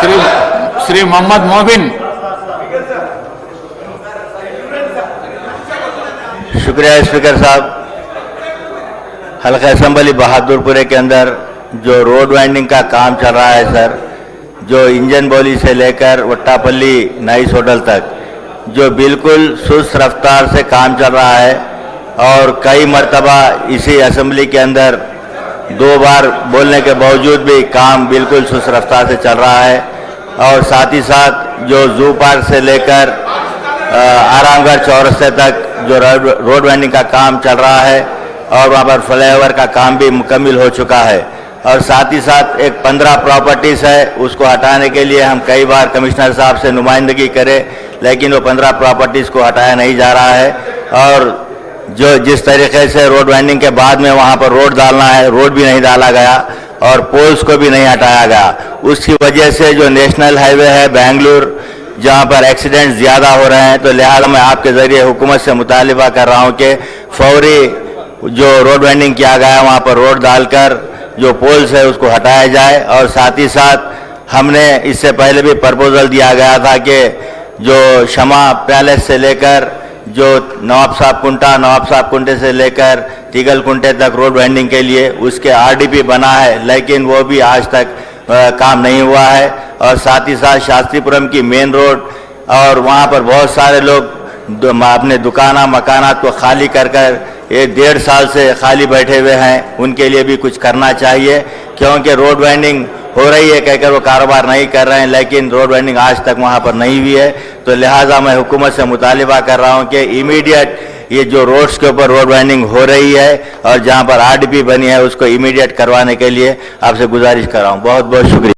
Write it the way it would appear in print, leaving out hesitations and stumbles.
श्री मोहम्मद मोबिन। शुक्रिया स्पीकर साहब। हल्का असम्बली बहादुरपुरे के अंदर जो रोड वाइंडिंग का काम चल रहा है सर, जो इंजन बोली से लेकर वट्टापल्ली नाइस होटल तक जो बिल्कुल सुस्त रफ्तार से काम चल रहा है और कई मर्तबा इसी असम्बली के अंदर 2 बार बोलने के बावजूद भी काम बिल्कुल सुस्त रफ्तार से चल रहा है। और साथ ही साथ जो जू पार्क से लेकर आरामगढ़ चौरस्ते तक जो रोड वाइंडिंग का काम चल रहा है और वहाँ पर फ्लाईओवर का काम भी मुकम्मल हो चुका है। और साथ ही साथ एक 15 प्रॉपर्टीज़ है, उसको हटाने के लिए हम कई बार कमिश्नर साहब से नुमाइंदगी करें, लेकिन वो 15 प्रॉपर्टीज़ को हटाया नहीं जा रहा है। और जो जिस तरीके से रोड वाइंडिंग के बाद में वहाँ पर रोड डालना है, रोड भी नहीं डाला गया और पोल्स को भी नहीं हटाया गया। उसकी वजह से जो नेशनल हाईवे है बेंगलुरु, जहाँ पर एक्सीडेंट ज़्यादा हो रहे हैं, तो लिहाजा मैं आपके ज़रिए हुकूमत से मुतालिबा कर रहा हूँ कि फौरी जो रोड वाइंडिंग किया गया वहाँ पर रोड डालकर जो पोल्स है उसको हटाया जाए। और साथ ही साथ हमने इससे पहले भी प्रपोजल दिया गया था कि जो शमा पैलेस से लेकर जो नवाब साहब कुंटे से लेकर टीगल कुंटे तक रोड वाइंडिंग के लिए उसके आरडीपी बना है, लेकिन वो भी आज तक काम नहीं हुआ है। और साथ ही साथ शास्त्रीपुरम की मेन रोड और वहाँ पर बहुत सारे लोग अपने दुकाना मकानात को खाली कर कर 1.5 साल से खाली बैठे हुए हैं, उनके लिए भी कुछ करना चाहिए, क्योंकि रोड वाइंडिंग हो रही है कहकर वो कारोबार नहीं कर रहे हैं, लेकिन रोड वाइंडिंग आज तक वहाँ पर नहीं हुई है। तो लिहाजा मैं हुकूमत से मुतालिबा कर रहा हूँ कि इमीडिएट ये जो रोड्स के ऊपर रोड वाइंडिंग हो रही है और जहाँ पर आरडीपी बनी है उसको इमीडिएट करवाने के लिए आपसे गुजारिश कर रहा हूँ। बहुत बहुत शुक्रिया।